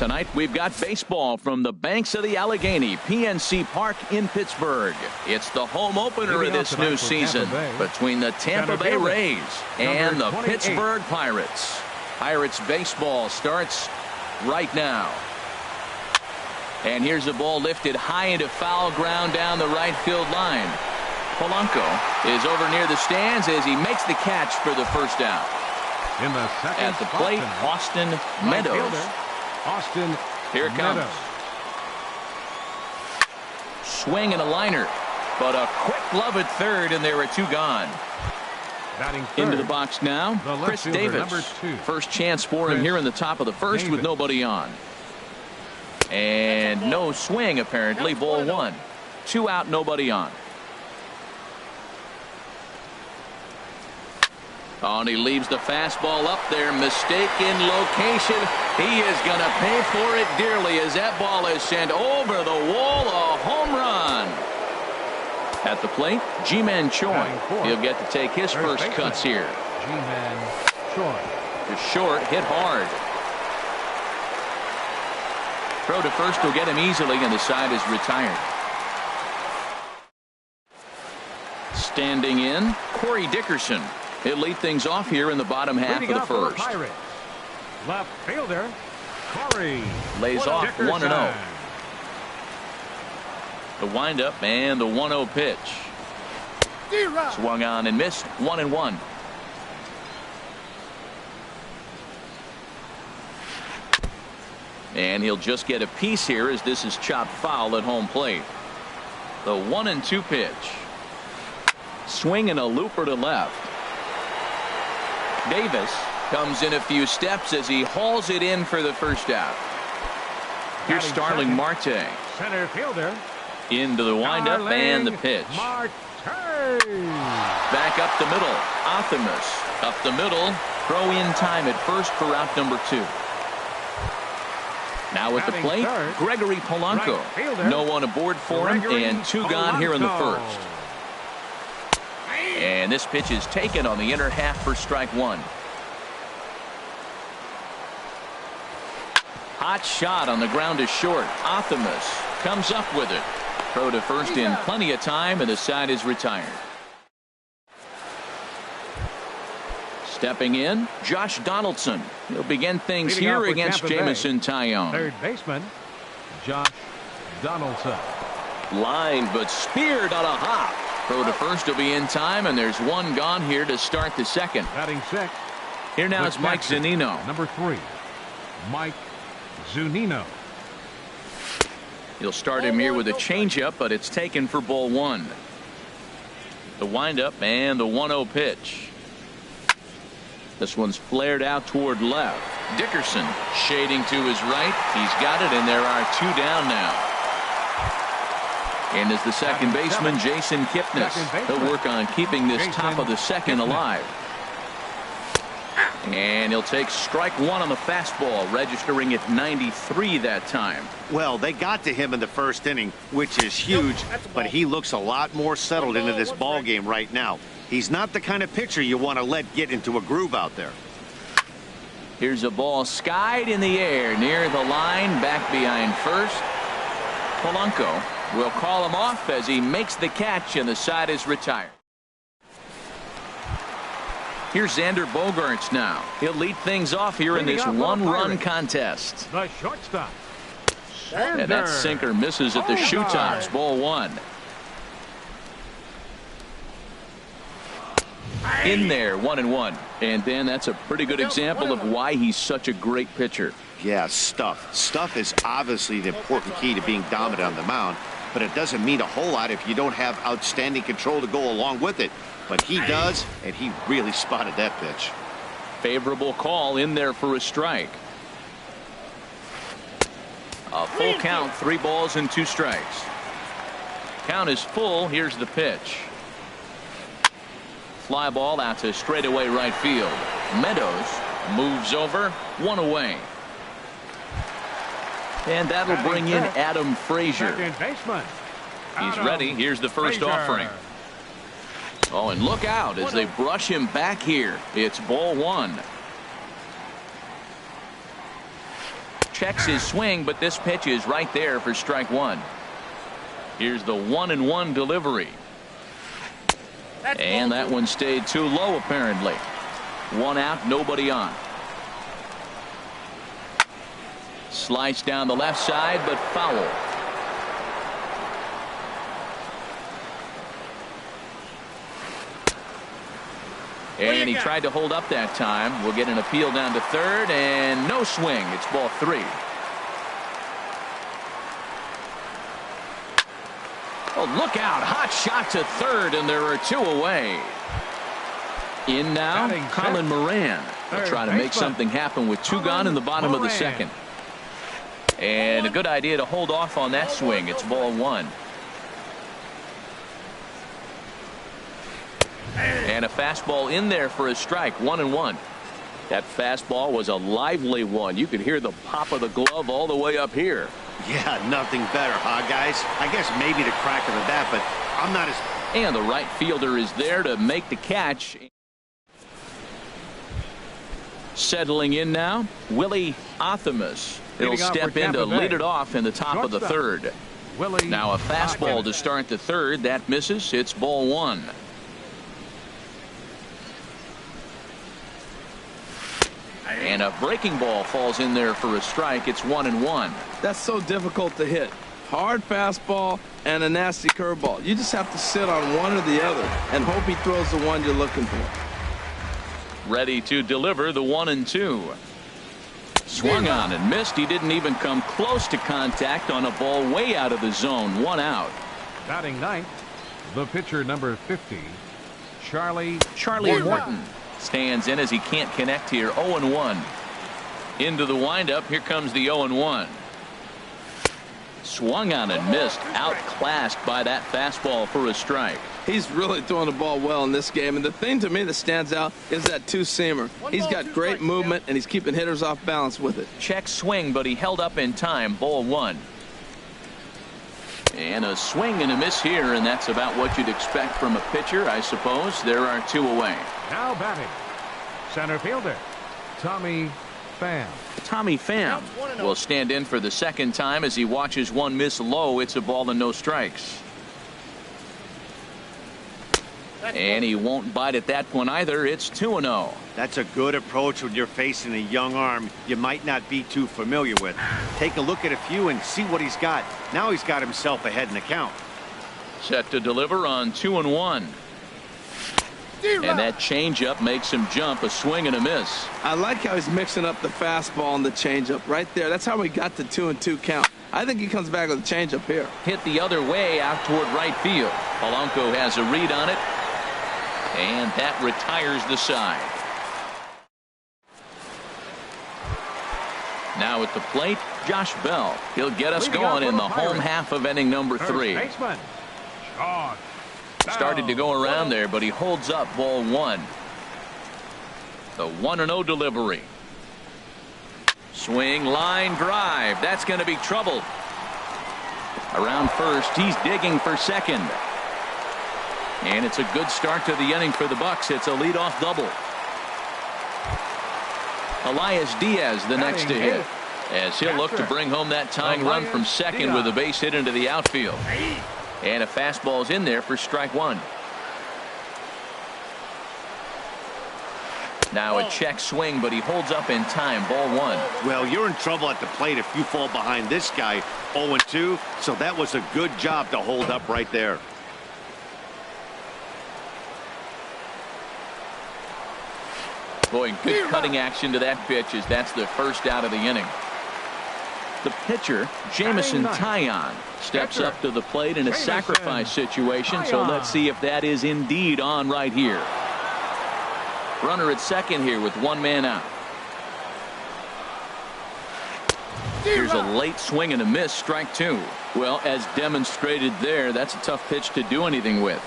Tonight, we've got baseball from the banks of the Allegheny, PNC Park in Pittsburgh. It's the home opener of this new season between the Tampa Bay Rays and the Pittsburgh Pirates. Pirates baseball starts right now. And here's the ball lifted high into foul ground down the right field line. Polanco is over near the stands as he makes the catch for the first out. In the second at the plate, Austin Meadows. Austin Here it comes. Swing and a liner, but a quick glove at third, and there are two gone. Into the box now, Chris Davis. First chance for him here in the top of the first with nobody on. And no swing, apparently. Ball one. 2 out, nobody on. Oh, and he leaves the fastball up there. Mistaken location. He is going to pay for it dearly as that ball is sent over the wall. A home run. At the plate, Ji-Man Choi. He'll get to take his first cuts here. Ji-Man Choi. To short, hit hard. Throw to first will get him easily, and the side is retired. Standing in, Corey Dickerson. He'll lead things off here in the bottom half of the first. Left fielder, Corey. Lays off 1-0. The windup and the 1-0 pitch. Swung on and missed. 1-1. And he'll just get a piece here as this is chopped foul at home plate. The 1-2 pitch. Swing and a looper to left. Davis comes in a few steps as he hauls it in for the first out. Here's Starling Marte. Center fielder. Into the windup and the pitch. Marte. Back up the middle. Optimus up the middle. Throw in time at first for out number 2. Now at the plate, Gregory Polanco. No one aboard for him, and 2 gone here in the first. And this pitch is taken on the inner half for strike 1. Hot shot on the ground is short. Optimus comes up with it. Throw to first in plenty of time, and the side is retired. Stepping in, Josh Donaldson. He'll begin things here against Jamison Tyone. Third baseman, Josh Donaldson. Line, but speared on a hop. Throw to first will be in time, and there's 1 gone here to start the second. Batting 6. Here now is Mike Zunino. Number 3, Mike Zunino. He'll start him here with a changeup, but it's taken for ball 1. The windup and the 1-0 pitch. This one's flared out toward left. Dickerson shading to his right. He's got it, and there are 2 down now. And as the second baseman, Jason Kipnis. He'll work on keeping this top of the second alive. And he'll take strike 1 on the fastball, registering at 93 that time. Well, they got to him in the first inning, which is huge, but he looks a lot more settled into this ball game right now. He's not the kind of pitcher you want to let get into a groove out there. Here's a ball skied in the air near the line, back behind first. Polanco will call him off as he makes the catch, and the side is retired. Here's Xander Bogaerts now. He'll lead things off here in this 1-run contest. The shortstop. And that sinker misses at the shoe tops. Ball 1. In there, 1-1. And Dan, that's a pretty good example of why he's such a great pitcher. Yeah, stuff. Stuff is obviously the important key to being dominant on the mound, but it doesn't mean a whole lot if you don't have outstanding control to go along with it. But he does, and he really spotted that pitch. Favorable call in there for a strike. A full count, 3 balls and 2 strikes. Count is full. Here's the pitch. Fly ball out to straightaway right field. Meadows moves over, 1 away. And that'll bring in Adam Frazier. He's ready. Here's the first offering. Oh, and look out as they brush him back here. It's ball 1. checks his swing, but this pitch is right there for strike one. Here's the 1-1 delivery. And that one stayed too low, apparently. One out, nobody on. Slice down the left side, but foul. And he tried to hold up that time. We'll get an appeal down to third, and no swing. It's ball three. Oh, look out. Hot shot to third, and there are two away. In now, Colin Moran. They'll try to make something happen with two gone in the bottom of the second. And a good idea to hold off on that swing. It's ball one. And a fastball in there for a strike. 1-1. That fastball was a lively one. You could hear the pop of the glove all the way up here. Yeah, nothing better, huh, guys? I guess maybe the crack of the bat, but I'm not as... And the right fielder is there to make the catch. Settling in now, Willie Athamas. He'll step in to lead it off in the top of the third. Now a fastball to start the third. That misses. It's ball one. And a breaking ball falls in there for a strike. It's 1-1. That's so difficult to hit. Hard fastball and a nasty curveball. You just have to sit on one or the other and hope he throws the one you're looking for. Ready to deliver the 1-2. Swung on and missed. He didn't even come close to contact on a ball way out of the zone. One out. Batting ninth, the pitcher number 50, Charlie Morton. Stands in as he can't connect here. 0-1. Into the windup. Here comes the 0-1. Swung on and missed. Outclassed by that fastball for a strike. He's really throwing the ball well in this game. And the thing to me that stands out is that two-seamer. He's got great movement, and he's keeping hitters off balance with it. Check swing, but he held up in time. Ball one. And a swing and a miss here, and that's about what you'd expect from a pitcher, I suppose. There are two away. Now batting, center fielder, Tommy Pham. Tommy Pham will stand in for the second time as he watches one miss low. It's a ball and no strikes. And he won't bite at that one either. It's 2-0. That's a good approach when you're facing a young arm you might not be too familiar with. Take a look at a few and see what he's got. Now he's got himself ahead in the count. Set to deliver on 2-1. And that changeup makes him jump. A swing and a miss. I like how he's mixing up the fastball and the changeup right there. That's how we got the 2-2 count. I think he comes back with a changeup here. Hit the other way out toward right field. Polanco has a read on it. And that retires the side. Now at the plate, Josh Bell. He'll get us going in the home half of inning number 3. Started to go around there, but he holds up ball one. The 1-0 delivery. Swing, line, drive. That's going to be trouble. Around first, he's digging for second. And it's a good start to the inning for the Bucks. It's a leadoff double. Elias Diaz the next to hit, as he'll look to bring home that tying run from second with a base hit into the outfield. And a fastball's in there for strike one. Now a check swing, but he holds up in time. Ball one. Well, you're in trouble at the plate if you fall behind this guy. 0-2, so that was a good job to hold up right there. Boy, good cutting action to that pitch as that's the first out of the inning. The pitcher, Jamison Taillon, steps up to the plate in a sacrifice situation, so let's see if that is indeed on right here. Runner at second here with one man out. Here's a late swing and a miss, strike two. Well, as demonstrated there, that's a tough pitch to do anything with.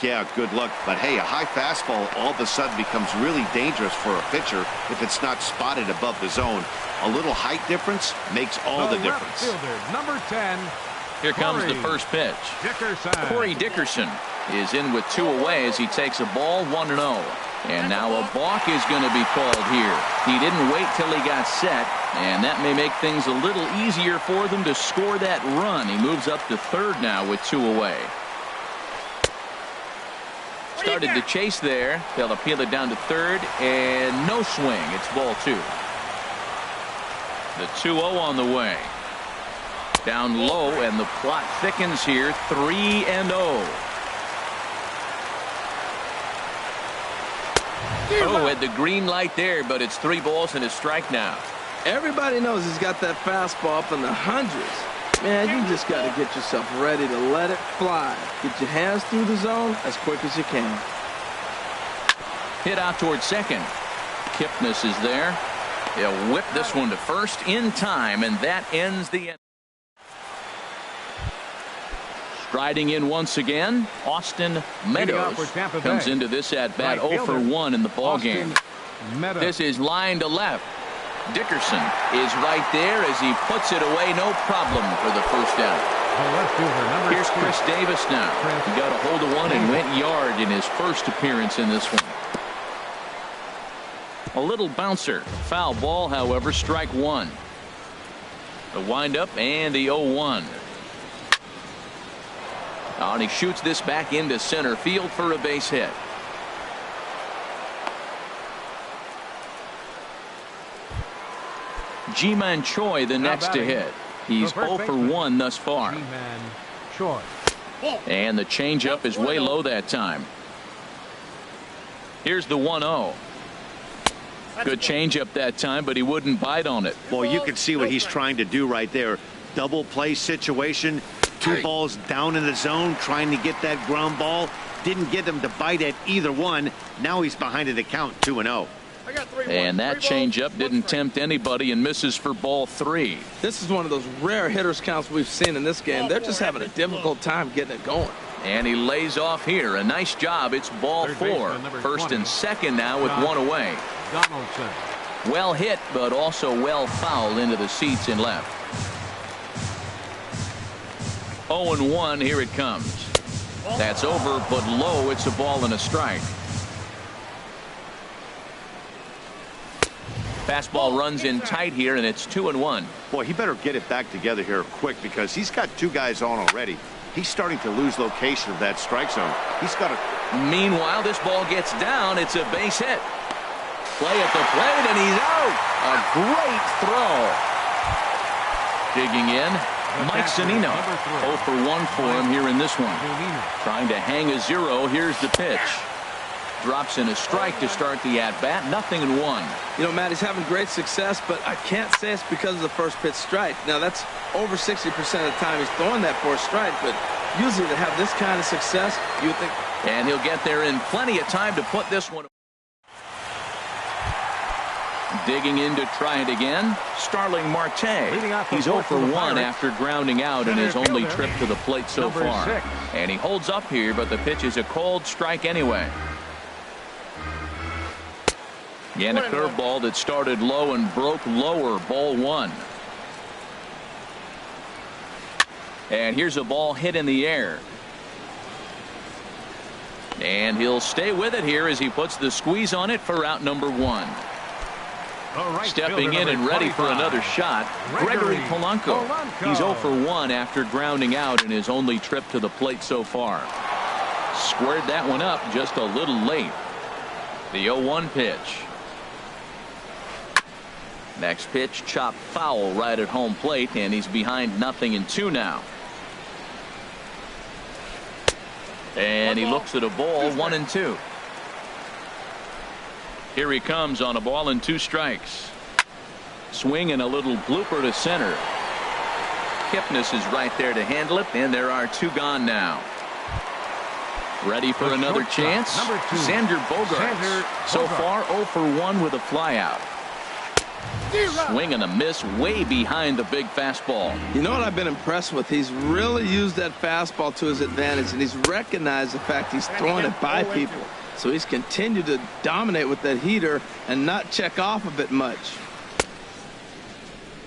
Yeah, good luck. But hey, a high fastball all of a sudden becomes really dangerous for a pitcher if it's not spotted above the zone. A little height difference makes all the difference. Fielder, number 10. Here comes the first pitch. Corey Dickerson is in with two away as he takes a ball 1-0. And now a balk is going to be called here. He didn't wait till he got set. And that may make things a little easier for them to score that run. He moves up to third now with 2 away. Started the chase there. They'll appeal it down to third, and no swing. It's ball 2. The 2-0 on the way. Down low, and the plot thickens here. 3-0. Oh, had the green light there, but it's 3 balls and a strike now. Everybody knows he's got that fastball up in the hundreds. Man, you just got to get yourself ready to let it fly. Get your hands through the zone as quick as you can. Hit out towards second. Kipnis is there. He'll whip this one to first in time, and that ends the end. Striding in once again, Austin Meadows comes into this at-bat 0 for 1 in the ballgame. This is line to left. Dickerson is right there as he puts it away, no problem for the first out. Here's Chris Davis now. He got a hold of one and went yard in his first appearance in this one. A little bouncer. Foul ball, however, strike 1. The windup and the 0-1. And he shoots this back into center field for a base hit. Ji-Man Choi the next to hit. He's 0 for 1 thus far. And the changeup is way low that time. Here's the 1-0. Good changeup that time, but he wouldn't bite on it. Well, you can see what he's trying to do right there. Double play situation. 2 balls down in the zone, trying to get that ground ball. Didn't get him to bite at either one. Now he's behind in the count, 2-0. And that changeup didn't tempt anybody and misses for ball 3. This is one of those rare hitters counts we've seen in this game. They're just having a difficult time getting it going. And he lays off here. A nice job. It's ball 4. First and second now with 1 away. Well hit, but also well fouled into the seats in left. 0-1. Here it comes. That's over, but low. It's a ball and a strike. Fastball runs in tight here, and it's 2-1. Boy, he better get it back together here quick because he's got 2 guys on already. He's starting to lose location of that strike zone. He's got to. Meanwhile, this ball gets down. It's a base hit. Play at the plate, and he's out. A great throw. Digging in, Mike Zunino. 0 for 1 for him here in this one. Trying to hang a 0. Here's the pitch. Drops in a strike to start the at-bat. 0-1. You know, Matt, he's having great success, but I can't say it's because of the first pitch strike. Now, that's over 60% of the time he's throwing that for a strike, but usually to have this kind of success, you would think. And he'll get there in plenty of time to put this one. Digging in to try it again, Starling Marte. He's 0 for 1 after grounding out in his only trip to the plate so far. And he holds up here, but the pitch is a cold strike anyway. Again, a curveball that started low and broke lower. Ball 1. And here's a ball hit in the air. And he'll stay with it here as he puts the squeeze on it for out number 1. Stepping in and ready for another shot, Gregory Polanco. He's 0 for 1 after grounding out in his only trip to the plate so far. Squared that one up just a little late. The 0-1 pitch. Next pitch, chopped foul right at home plate, and he's behind 0-2 now. And he looks at a ball, 1-2. Here he comes on a ball and 2 strikes. Swing and a little blooper to center. Kipnis is right there to handle it, and there are 2 gone now. Ready for another chance. Xander Bogaerts. So far 0 for 1 with a flyout. Swing and a miss way behind the big fastball. You know what I've been impressed with? He's really used that fastball to his advantage, and he's recognized the fact he's throwing it by people. So he's continued to dominate with that heater and not check off of it much.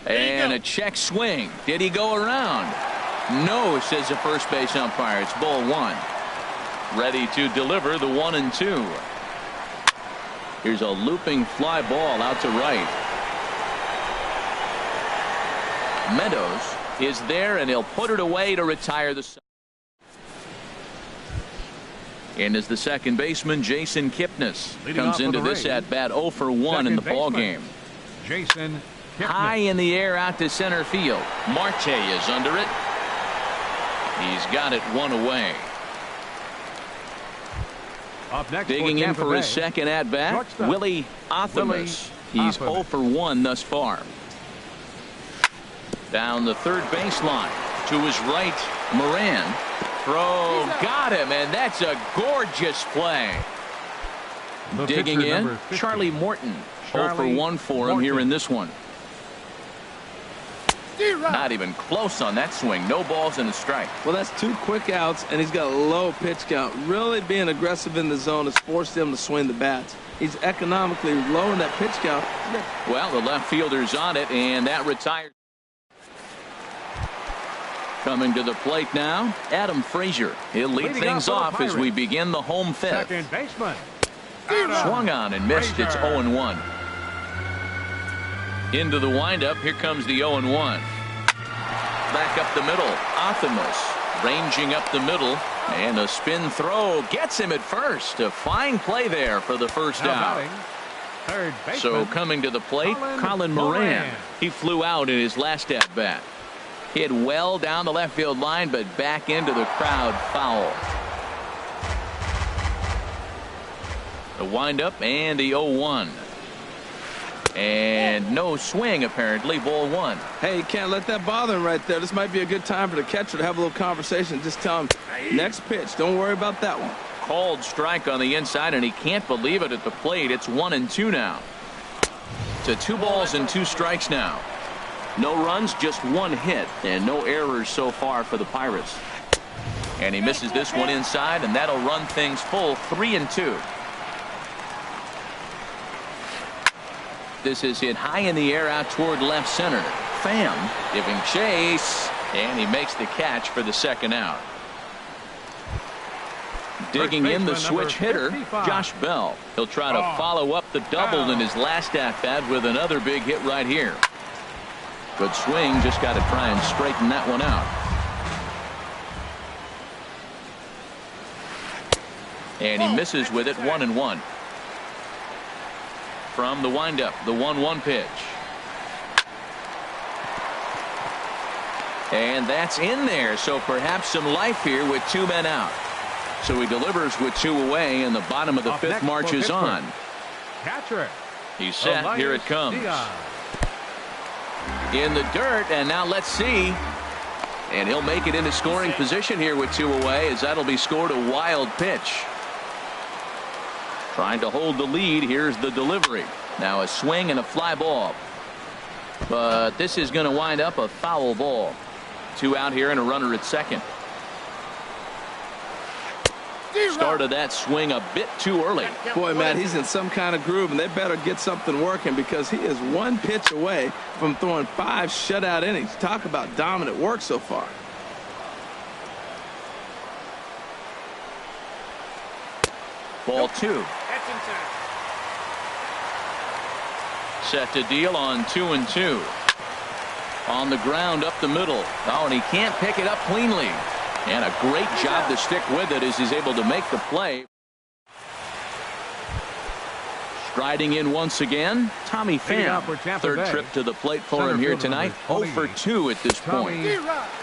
And a check swing. Did he go around? No, says the first base umpire. It's ball 1. Ready to deliver the 1-2. Here's a looping fly ball out to right. Meadows is there, and he'll put it away to retire the. And as the second baseman, Jason Kipnis comes into this at-bat 0 for 1 in the ball game. Jason Kipnis. High in the air out to center field. Marte is under it. He's got it one away. Up next digging in for his Bay. second at-bat, Willie Athamas. He's 0 for 1 thus far. Down the third baseline to his right, Moran. Throw, got him, and that's a gorgeous play. The digging in, 50, Charlie Morton. 0 for 1 for him here in this one. Not even close on that swing. No balls and a strike. Well, that's 2 quick outs, and he's got a low pitch count. Really being aggressive in the zone has forced him to swing the bats. He's economically low in that pitch count. Well, the left fielder's on it, and that retires. Coming to the plate now, Adam Frazier. He'll lead things off as we begin the home fifth. Second baseman. Swung on and missed. It's 0-1. Into the windup. Here comes the 0-1. Back up the middle. Athamas ranging up the middle. And a spin throw gets him at first. A fine play there for the first out. Third baseman. So coming to the plate, Colin Moran. He flew out in his last at-bat. Hit well down the left field line, but back into the crowd foul. The windup and the 0-1. And no swing, apparently. Ball 1. Hey, you can't let that bother him right there. This might be a good time for the catcher to have a little conversation. Just tell him, next pitch. Don't worry about that one. Called strike on the inside, and he can't believe it at the plate. It's 1-2 now. To 2 balls and 2 strikes now. No runs, just 1 hit, and no errors so far for the Pirates. And he misses this one inside, and that'll run things full 3-2. This is hit high in the air out toward left center. Pham giving chase, and he makes the catch for the second out. Digging in the switch hitter, Josh Bell. He'll try to follow up the double in his last at-bat with another big hit right here. Good swing, just got to try and straighten that one out. And he misses with it, 1-1. From the windup, the 1-1 pitch. And that's in there, so perhaps some life here with 2 men out. So he delivers with 2 away, and the bottom of the 5th marches on. Catcher. He's set. Here it comes. In the dirt, and now let's see. And he'll make it into scoring position here with 2 away, as that'll be scored a wild pitch. Trying to hold the lead. Here's the delivery. Now a swing and a fly ball. But this is going to wind up a foul ball. 2 out here and a runner at second. Started that swing a bit too early. Boy, Matt, he's in some kind of groove, and they better get something working because he is 1 pitch away from throwing 5 shutout innings. Talk about dominant work so far. Ball 2. Set to deal on 2-2. On the ground up the middle. Oh, and he can't pick it up cleanly. And a great job to stick with it as he's able to make the play. Striding in once again, Tommy Pham. Third trip to the plate for him here tonight. 0 for 2 at this point.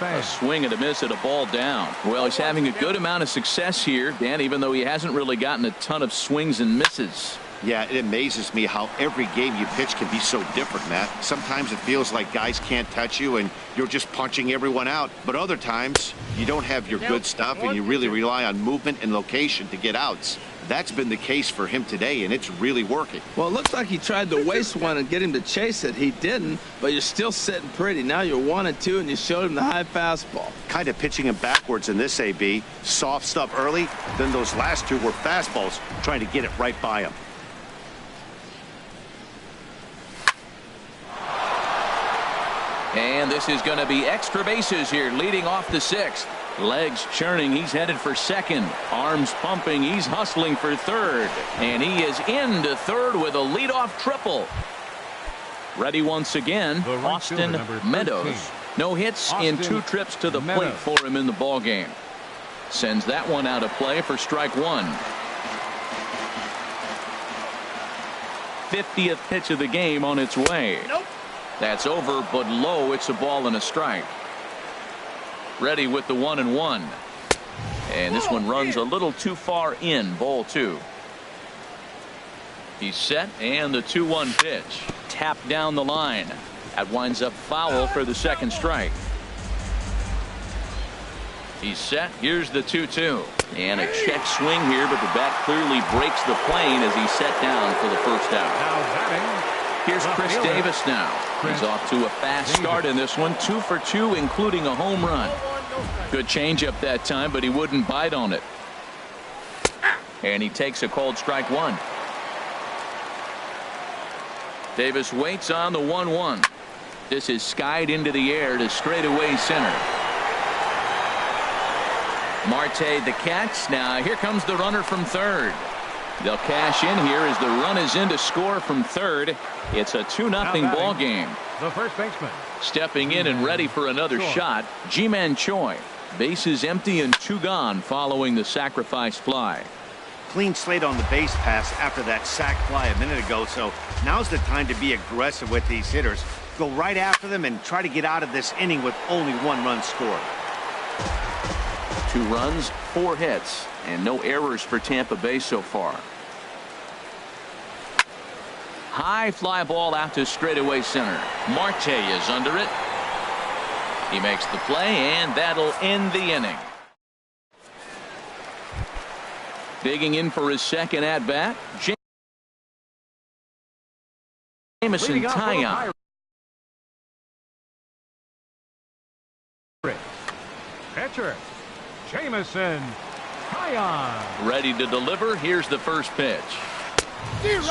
A swing and a miss at a ball down. Well, he's having a good amount of success here, Dan, even though he hasn't really gotten a ton of swings and misses. Yeah, it amazes me how every game you pitch can be so different, Matt. Sometimes it feels like guys can't touch you and you're just punching everyone out. But other times you don't have your good stuff and you really rely on movement and location to get outs. That's been the case for him today, and it's really working. Well, it looks like he tried to waste one and get him to chase it. He didn't, but you're still sitting pretty. Now you're 1-2, and you showed him the high fastball. Kind of pitching him backwards in this AB. Soft stuff early, then those last 2 were fastballs, trying to get it right by him. And this is going to be extra bases here, leading off the 6th. Legs churning, he's headed for second. Arms pumping, he's hustling for third. And he is into third with a leadoff triple. Ready once again, Austin Meadows. No hits in 2 trips to the plate for him in the ball game. Sends that one out of play for strike 1. 50th pitch of the game on its way. Nope. That's over, but low. It's a ball and a strike. Ready with the 1-1. And this one runs a little too far in. Ball 2. He's set, and the 2-1 pitch. Tapped down the line. That winds up foul for the second strike. He's set. Here's the 2-2. And a check swing here, but the bat clearly breaks the plane as he's set down for the first out. Here's Chris Davis now. He's off to a fast start in this one. 2 for 2, including a home run. Good changeup that time, but he wouldn't bite on it. And he takes a called strike 1. Davis waits on the 1-1. This is skied into the air to straightaway center. Marte the catch. Now here comes the runner from third. They'll cash in here as the run is in to score from third. It's a 2-0 ball game. The first baseman. Stepping in and ready for another shot, Ji-Man Choi. Bases empty and 2 gone following the sacrifice fly. Clean slate on the base pass after that sac fly a minute ago, so now's the time to be aggressive with these hitters. Go right after them and try to get out of this inning with only 1 run scored. 2 runs, 4 hits, and no errors for Tampa Bay so far. High fly ball out to straightaway center. Marte is under it. He makes the play, and that'll end the inning. Digging in for his second at-bat, Jameson Taillon. Pitcher, Jameson Taillon. Ready to deliver. Here's the first pitch.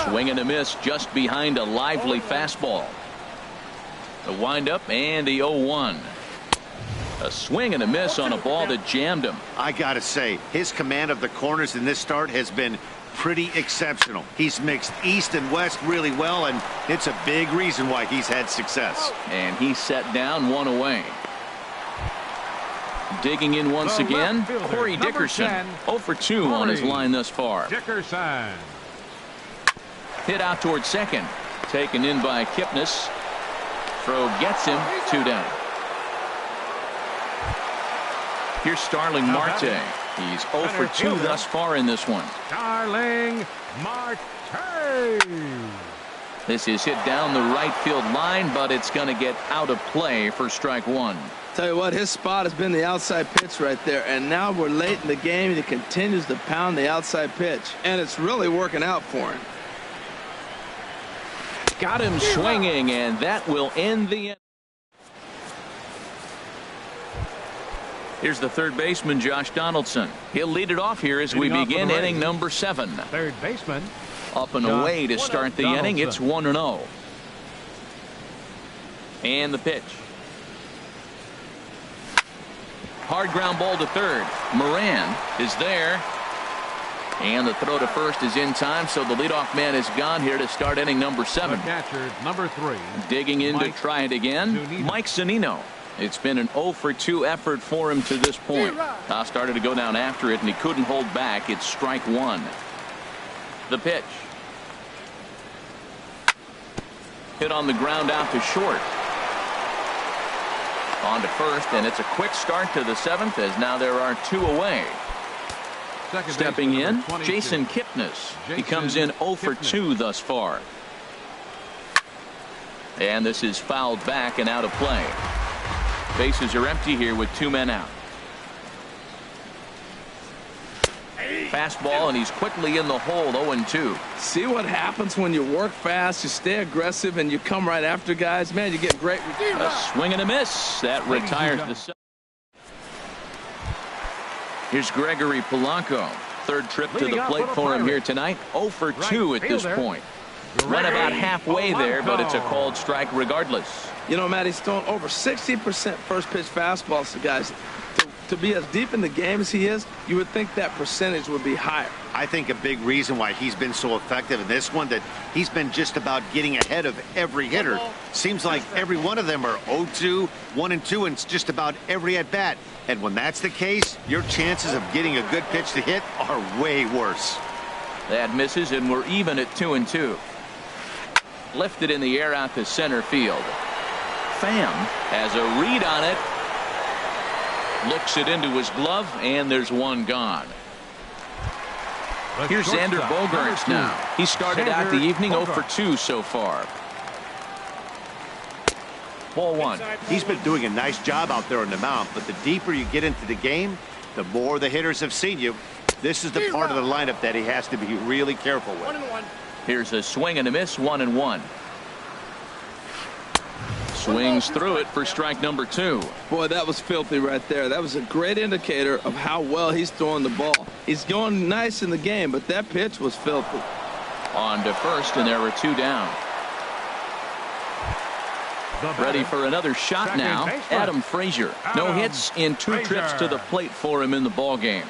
Swing and a miss just behind a lively fastball. The windup and the 0-1. A swing and a miss on a ball that jammed him. I gotta say, his command of the corners in this start has been pretty exceptional. He's mixed east and west really well, and it's a big reason why he's had success. And he's set down 1 away. Digging in once again, Corey Dickerson. 0 for 2 on his line thus far. Dickerson. Hit out towards second. Taken in by Kipnis. Throw gets him 2 down. Here's Starling Marte. He's 0 for 2 thus far in this one. Starling Marte. This is hit down the right field line, but it's going to get out of play for strike 1. Tell you what, his spot has been the outside pitch right there, and now we're late in the game and he continues to pound the outside pitch, and it's really working out for him. Got him swinging, and that will end the inning. Here's the third baseman, Josh Donaldson. He'll lead it off here as we begin inning number 7. Third baseman. Up and away to start the inning. It's 1-0. And the pitch. Hard ground ball to third. Moran is there. And the throw to first is in time, so the leadoff man is gone here to start inning number 7. The catcher, number 3. Digging in to try it again, Mike Zunino. It's been an 0 for 2 effort for him to this point. Started to go down after it, and he couldn't hold back. It's strike 1. The pitch. Hit on the ground out to short. On to first, and it's a quick start to the 7th as now there are 2 away. Stepping in, Jason Kipnis. He comes in 0 for 2 thus far. And this is fouled back and out of play. Bases are empty here with 2 men out. Fastball, and he's quickly in the hole. 0-2. See what happens when you work fast, you stay aggressive, and you come right after guys? Man, you get great. A swing and a miss. That retires the. Here's Gregory Polanco. Third trip to the plate for him here tonight. 0 for 2 at this point. Run about halfway there, but it's a called strike regardless. You know, Matt, he's thrown over 60% first pitch fastballs to guys. to be as deep in the game as he is, you would think that percentage would be higher. I think a big reason why he's been so effective in this one, that he's been just about getting ahead of every hitter. Seems like every one of them are 0-2, 1-2, and just about every at-bat. And when that's the case, your chances of getting a good pitch to hit are way worse. That misses, and we're even at 2-2. Lifted in the air out to center field. Pham has a read on it. Looks it into his glove, and there's one gone. Here's Xander Bogaerts now. He started out the evening 0 for 2 so far. Ball 1. He's been doing a nice job out there on the mound, but the deeper you get into the game, the more the hitters have seen you. This is the part of the lineup that he has to be really careful with. Here's a swing and a miss, 1-1. Swings through it for strike number 2. Boy, that was filthy right there. That was a great indicator of how well he's throwing the ball. He's going nice in the game, but that pitch was filthy. On to first, and there were 2 down. Ready for another shot now. Adam Frazier. No hits in 2 trips to the plate for him in the ball game.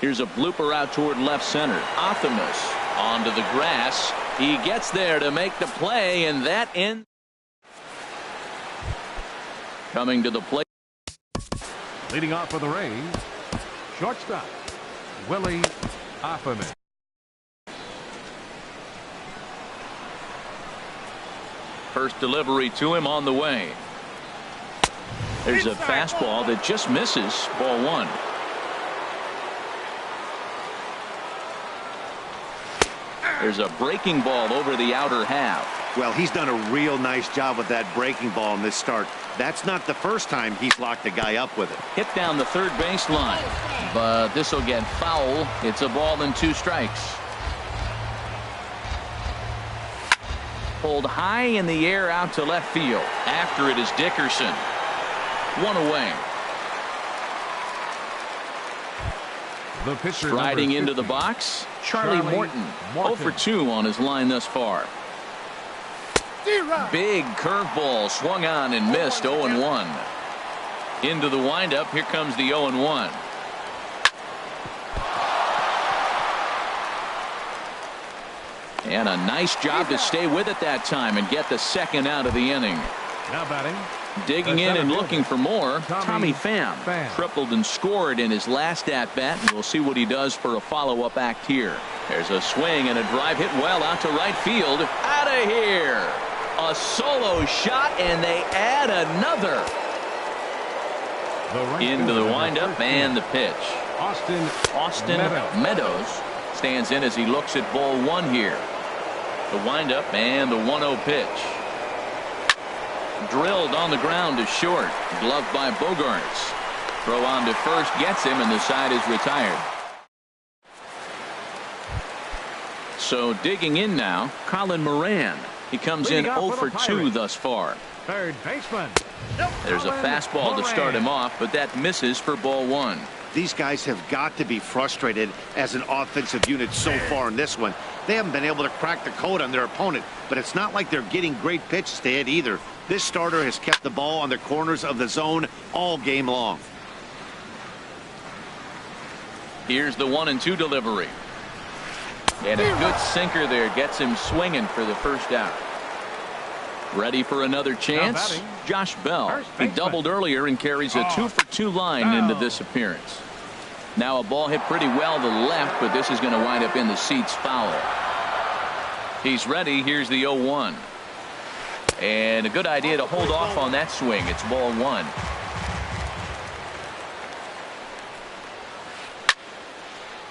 Here's a blooper out toward left center. Optimus onto the grass. He gets there to make the play, and that ends. Coming to the plate. Leading off for the Rays, shortstop, Willie Opperman. First delivery to him on the way. There's a fastball that just misses. Ball 1. There's a breaking ball over the outer half. Well, he's done a real nice job with that breaking ball in this start. That's not the first time he's locked a guy up with it. Hit down the third baseline, but this will get foul. It's a ball and 2 strikes. Pulled high in the air out to left field. After it is Dickerson. 1 away. The pitcher striding into the box, Charlie Morton. 0 for 2 on his line thus far. Big curveball swung on and missed. 0-1. Into the windup. Here comes the 0-1. And a nice job to stay with it that time and get the second out of the inning. Now batting. Digging in and looking for more, Tommy Pham. Tripled and scored in his last at-bat, and we'll see what he does for a follow-up act here. There's a swing and a drive hit well out to right field. Out of here. A solo shot, and they add another. Into the windup and the pitch. Austin Meadows stands in as he looks at ball 1 here. The windup and the 1-0 pitch. Drilled on the ground to short. Gloved by Bogaerts. Throw on to first gets him, and the side is retired. So digging in now, Colin Moran. He comes in 0 for 2 thus far. Third baseman. There's a fastball to start him off, but that misses for ball 1. These guys have got to be frustrated as an offensive unit so far in this one. They haven't been able to crack the code on their opponent, but it's not like they're getting great pitches to hit either. This starter has kept the ball on the corners of the zone all game long. Here's the 1-2 delivery. And a good sinker there gets him swinging for the first out. Ready for another chance? Josh Bell. He doubled earlier and carries a 2 for 2 line into this appearance. Now a ball hit pretty well to the left, but this is going to wind up in the seats foul. He's ready. Here's the 0-1. And a good idea to hold off on that swing. It's ball 1.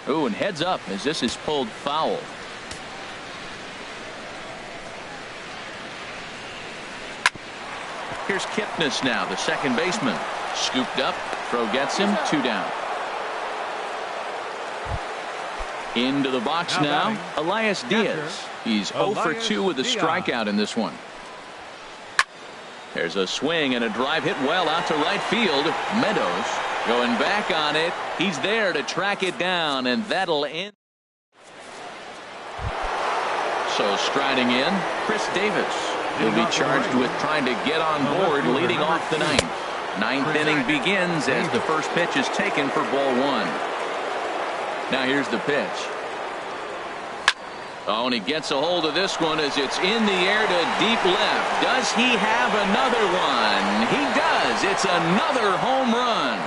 Ooh, and heads up as this is pulled foul. Here's Kipnis now, the second baseman. Scooped up. Throw gets him. 2 down. Into the box now, Elias Diaz. He's 0 for 2 with a strikeout in this one. There's a swing and a drive hit well out to right field. Meadows going back on it. He's there to track it down, and that'll end. So striding in, Chris Davis. He'll be charged with trying to get on board leading off the 9th. Ninth inning begins as the first pitch is taken for ball one. Now here's the pitch. Oh, and he gets a hold of this one as it's in the air to deep left. Does he have another one? He does. It's another home run.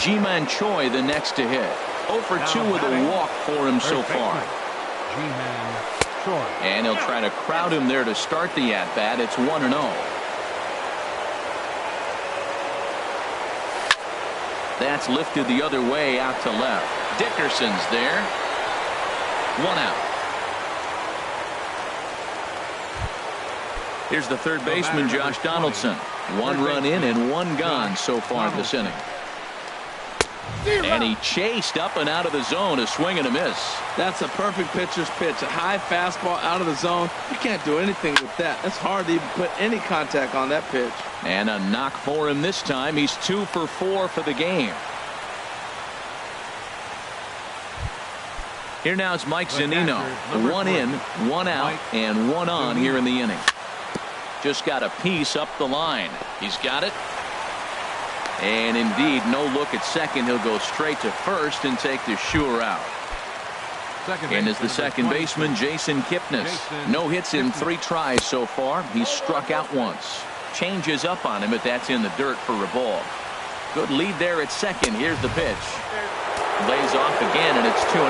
Ji-Man Choi the next to hit. 0 for 2 with a walk for him so far. And he'll try to crowd him there to start the at-bat. It's 1-0. That's lifted the other way out to left. Dickerson's there. 1 out. Here's the third baseman, Josh Donaldson. 1 run in and 1 gone so far this inning. And he chased up and out of the zone, a swing and a miss. That's a perfect pitcher's pitch. A high fastball out of the zone. You can't do anything with that. It's hard to even put any contact on that pitch. And a knock for him this time. He's 2 for 4 for the game. Here now is Mike Zunino. 1 in, 1 out, and 1 on here in the inning. Just got a piece up the line. He's got it. And indeed, no look at second. He'll go straight to first and take the sure out. And is the second baseman, Jason Kipnis. No hits in 3 tries so far. He's struck out once. Changes up on him, but that's in the dirt for a ball. Good lead there at second. Here's the pitch. Lays off again, and it's 2-0.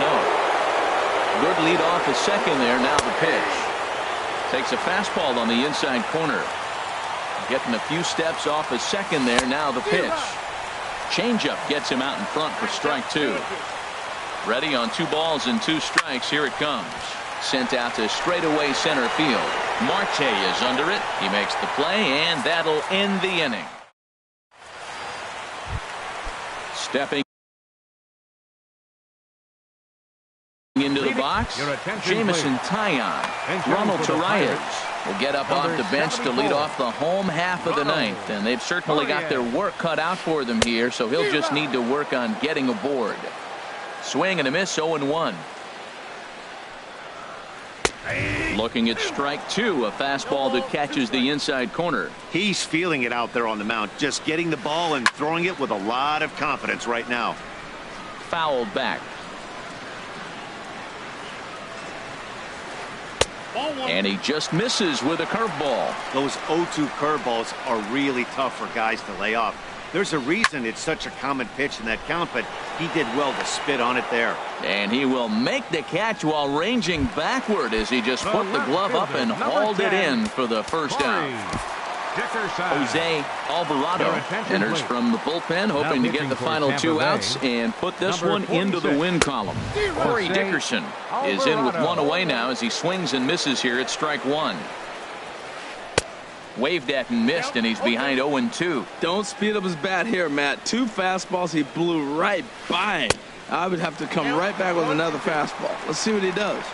Good lead off at second there. Now the pitch. Takes a fastball on the inside corner. Getting a few steps off a second there. Now the pitch. Changeup gets him out in front for strike 2. Ready on 2 balls and 2 strikes. Here it comes. Sent out to straightaway center field. Marte is under it. He makes the play, and that'll end the inning. Stepping into the box, Jamison Taillon. Ronald Torreyes will get up off the bench to lead off the home half of the ninth, and they've certainly got their work cut out for them here, so he'll just need to work on getting aboard. Swing and a miss, 0-1. Looking at strike 2, a fastball that catches the inside corner. He's feeling it out there on the mound, just getting the ball and throwing it with a lot of confidence right now. Fouled back. And he just misses with a curveball. Those 0-2 curveballs are really tough for guys to lay off. There's a reason it's such a common pitch in that count, but he did well to spit on it there. And he will make the catch while ranging backward as he just put the glove up and hauled it in for the first out. Jose Alvarado enters from the bullpen, hoping to get the final 2 outs and put this one into the win column. Corey Dickerson is in with 1 away now as he swings and misses here at strike 1. Waved at and missed, and he's behind 0-2. Don't speed up his bat here, Matt. 2 fastballs, he blew right by him. I would have to come right back with another fastball. Let's see what he does.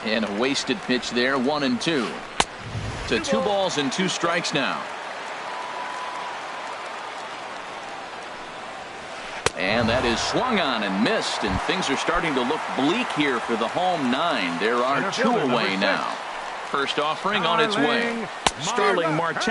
And a wasted pitch there, 1-2. To 2 balls and 2 strikes now. And that is swung on and missed, and things are starting to look bleak here for the home 9. There are 2 away now. First offering on its way. Starling Marte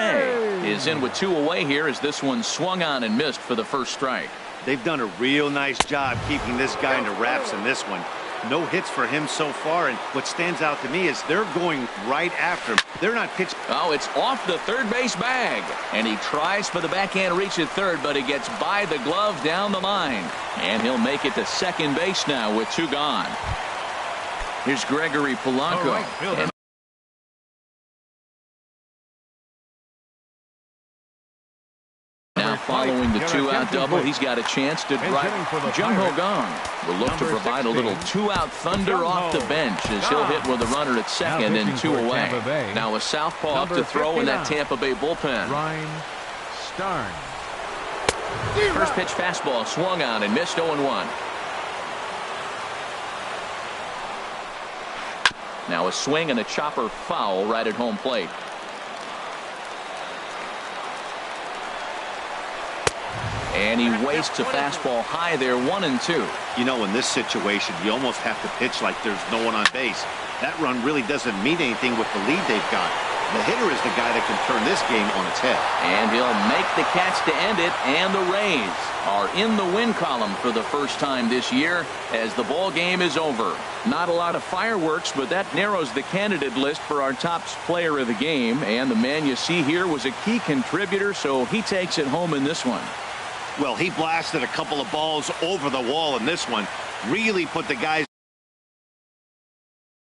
is in with 2 away here as this one swung on and missed for the first strike. They've done a real nice job keeping this guy into wraps in this one. No hits for him so far, and what stands out to me is they're going right after him. They're not pitching. Oh, it's off the third base bag, and he tries for the backhand reach at third, but he gets by the glove down the line, and he'll make it to second base now with 2 gone. Here's Gregory Polanco. Following the 2-out double, he's got a chance to drive. Jung Ho Gong will look to provide a little 2-out thunder off the bench as he'll hit with a runner at second and 2 away. Now a southpaw up to throw in that Tampa Bay bullpen. First pitch fastball swung on and missed 0-1. Now a swing and a chopper foul right at home plate. And he wastes a fastball high there, 1-2. You know, in this situation, you almost have to pitch like there's no one on base. That run really doesn't mean anything with the lead they've got. The hitter is the guy that can turn this game on its head. And he'll make the catch to end it, and the Rays are in the win column for the first time this year as the ball game is over. Not a lot of fireworks, but that narrows the candidate list for our top player of the game, and the man you see here was a key contributor, so he takes it home in this one. Well, he blasted a couple of balls over the wall in this one. Really put the guys